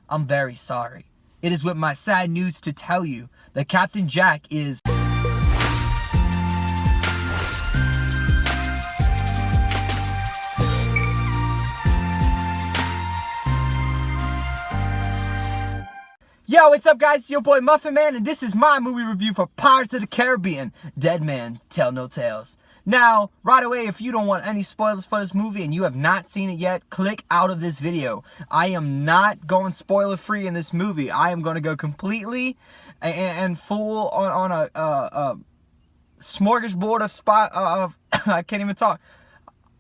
I'm very sorry. It is with my sad news to tell you that Captain Jack is... Yo, what's up guys? It's your boy Muffinman, and this is my movie review for Pirates of the Caribbean, Dead Man Tell No Tales. Now, right away, if you don't want any spoilers for this movie and you have not seen it yet, click out of this video. I am not going spoiler free in this movie. I am going to go completely and full on a smorgasbord of I can't even talk.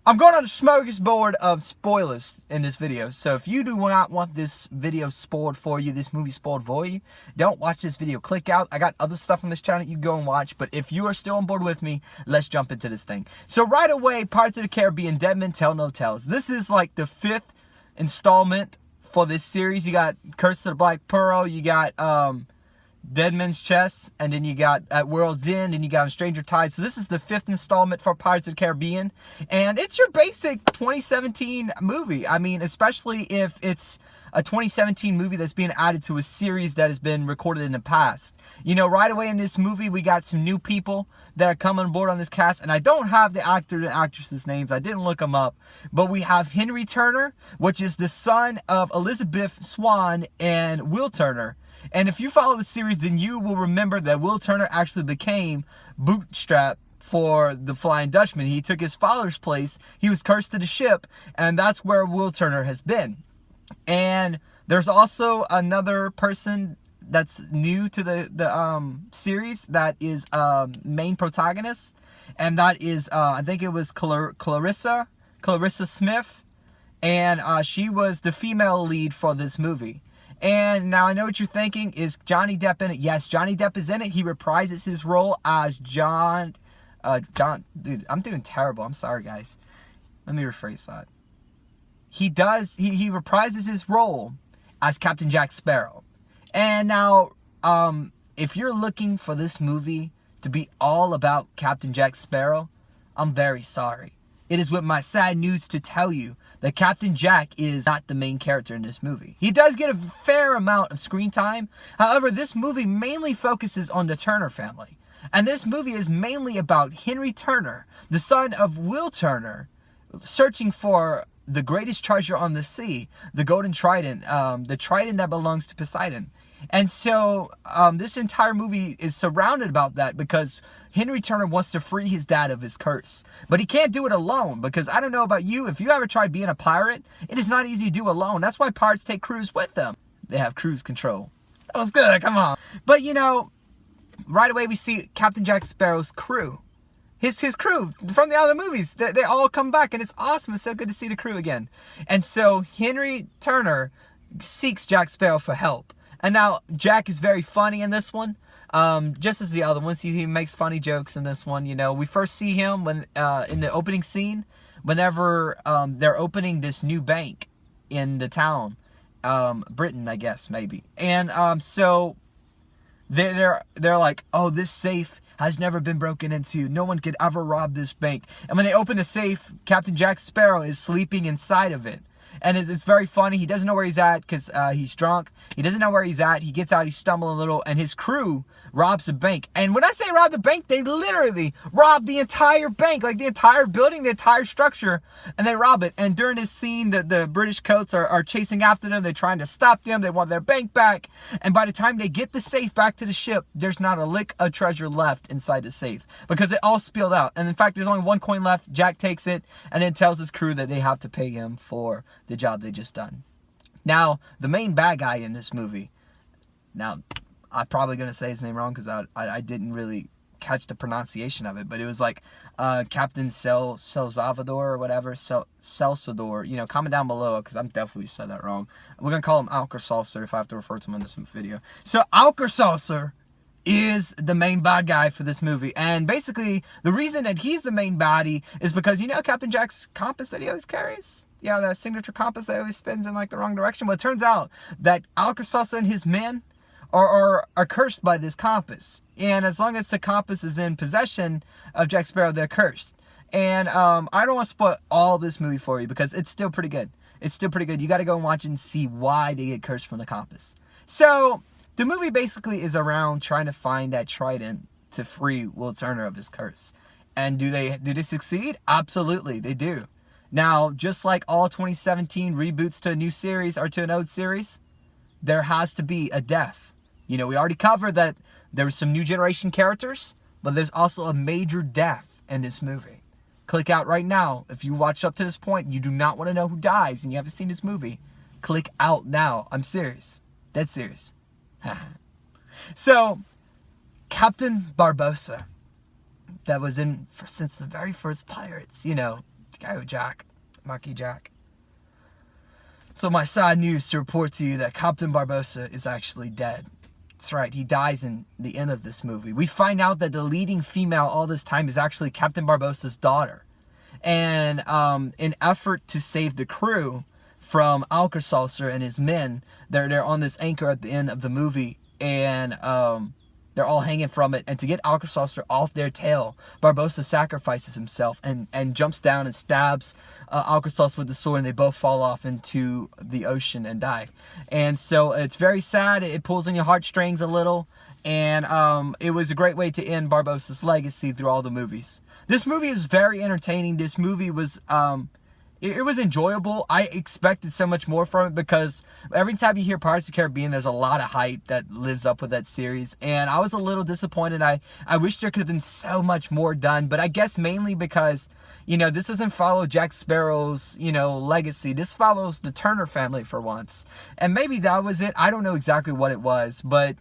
I'm going on a smorgasbord of spoilers in this video. So if you do not want this video spoiled for you, this movie spoiled for you, don't watch this video. Click out. I got other stuff on this channel you go and watch. But if you are still on board with me, let's jump into this thing. So right away, Pirates of the Caribbean, Dead Men Tell No Tales. This is like the 5th installment for this series. You got Curse of the Black Pearl. You got Dead Men's Chest, and then you got At World's End, and you got Stranger Tides. So this is the 5th installment for Pirates of the Caribbean, and it's your basic 2017 movie. I mean, especially if it's a 2017 movie that's being added to a series that has been recorded in the past. You know, right away in this movie, we got some new people that are coming on board on this cast, and I don't have the actor and actresses' names. I didn't look them up, but we have Henry Turner, which is the son of Elizabeth Swann and Will Turner. And if you follow the series, then you will remember that Will Turner actually became Bootstrap for the Flying Dutchman. He took his father's place. He was cursed to the ship, and that's where Will Turner has been. And there's also another person that's new to the series that is main protagonist, and that is I think it was Clarissa Smith, and she was the female lead for this movie. And now I know what you're thinking, is Johnny Depp in it? Yes, Johnny Depp is in it. He reprises his role as John, dude, I'm doing terrible. I'm sorry, guys. Let me rephrase that. He reprises his role as Captain Jack Sparrow. And now, if you're looking for this movie to be all about Captain Jack Sparrow, I'm very sorry. It is with my sad news to tell you that Captain Jack is not the main character in this movie. He does get a fair amount of screen time. However, this movie mainly focuses on the Turner family. And this movie is mainly about Henry Turner, the son of Will Turner, searching for the greatest treasure on the sea, the Golden Trident, the trident that belongs to Poseidon. And so this entire movie is surrounded about that because Henry Turner wants to free his dad of his curse. But he can't do it alone, because I don't know about you, if you ever tried being a pirate, it is not easy to do alone. That's why pirates take crews with them. They have cruise control. That was good, come on. But you know, right away we see Captain Jack Sparrow's crew. His crew from the other movies, they all come back, and it's awesome. It's so good to see the crew again. And so Henry Turner seeks Jack Sparrow for help. And now Jack is very funny in this one, just as the other ones. He makes funny jokes in this one. You know, we first see him when in the opening scene, whenever they're opening this new bank in the town, Britain, I guess, maybe. And so they're like, oh, this safe has never been broken into. No one could ever rob this bank. And when they open the safe, Captain Jack Sparrow is sleeping inside of it. And it's very funny. He doesn't know where he's at because he's drunk. He doesn't know where he's at. He gets out, he's stumbling a little, and his crew robs the bank. And when I say rob the bank, they literally rob the entire bank, like the entire building, the entire structure, and they rob it. And during this scene, the British coats are chasing after them. They're trying to stop them. They want their bank back. And by the time they get the safe back to the ship, there's not a lick of treasure left inside the safe because it all spilled out. And in fact, there's only one coin left. Jack takes it and then tells his crew that they have to pay him for the job they just done. Now, the main bad guy in this movie, now, I'm probably going to say his name wrong because I didn't really catch the pronunciation of it, but it was like Captain Salvador or whatever, Salsador, you know, comment down below because I'm definitely said that wrong. We're going to call him Alka-Seltzer if I have to refer to him in this video. So, Alka-Seltzer is the main bad guy for this movie. And basically, the reason that he's the main baddie is because, you know, Captain Jack's compass that he always carries? Yeah, that signature compass that always spins in like the wrong direction. Well, it turns out that Alka-Seltzer and his men are cursed by this compass. And as long as the compass is in possession of Jack Sparrow, they're cursed. And I don't want to spoil all this movie for you because it's still pretty good. it's still pretty good. You got to go and watch it and see why they get cursed from the compass. So the movie basically is around trying to find that trident to free Will Turner of his curse. And do they succeed? Absolutely, they do. Now, just like all 2017 reboots to a new series or to an old series, there has to be a death. You know, we already covered that there were some new generation characters, but there's also a major death in this movie. Click out right now. If you watched up to this point, you do not want to know who dies and you haven't seen this movie, click out now. I'm serious. Dead serious. So, Captain Barbossa, that was in since the very first Pirates, you know, the guy with Jack, Marquis Jack. So my sad news to report to you that Captain Barbossa is actually dead. That's right, he dies in the end of this movie. We find out that the leading female all this time is actually Captain Barbossa's daughter. And in effort to save the crew from Alka-Seltzer and his men, they're on this anchor at the end of the movie, and they're all hanging from it. And to get Alka-Seltzer off their tail, Barbossa sacrifices himself and jumps down and stabs Alka-Seltzer with the sword, and they both fall off into the ocean and die. And so it's very sad. It pulls on your heartstrings a little. And it was a great way to end Barbossa's legacy through all the movies. This movie is very entertaining. This movie was... It was enjoyable. I expected so much more from it because every time you hear Pirates of the Caribbean, there's a lot of hype that lives up with that series. And I was a little disappointed. I wish there could have been so much more done. But I guess mainly because, you know, this doesn't follow Jack Sparrow's, you know, legacy. This follows the Turner family for once. And maybe that was it. I don't know exactly what it was. But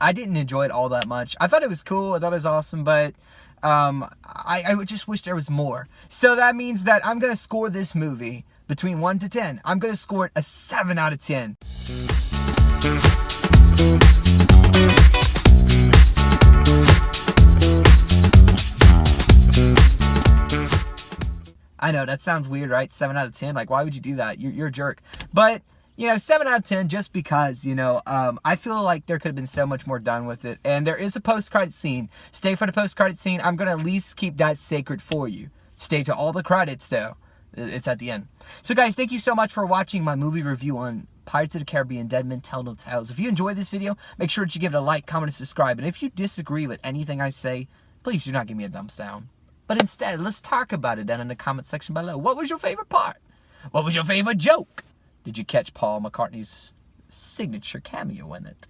I didn't enjoy it all that much. I thought it was cool. I thought it was awesome. But... I would just wish there was more. So that means that I'm going to score this movie between 1 to 10. I'm going to score it a 7 out of 10. I know, that sounds weird, right? 7 out of 10. Like, why would you do that? You're a jerk. But... you know, 7 out of 10 just because, you know, I feel like there could have been so much more done with it. And there is a post-credit scene. Stay for the post-credit scene. I'm going to at least keep that sacred for you. Stay to all the credits, though. It's at the end. So, guys, thank you so much for watching my movie review on Pirates of the Caribbean, Dead Men Tell No Tales. If you enjoyed this video, make sure that you give it a like, comment, and subscribe. And if you disagree with anything I say, please do not give me a thumbs down. But instead, let's talk about it down in the comment section below. What was your favorite part? What was your favorite joke? Did you catch Paul McCartney's signature cameo in it?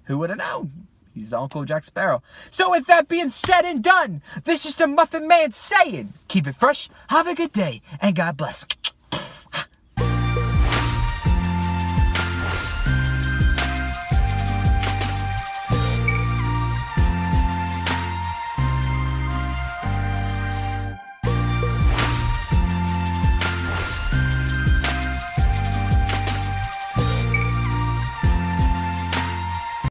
Who would have known? He's the Uncle Jack Sparrow. So with that being said and done, this is the Muffin Man saying, keep it fresh, have a good day, and God bless.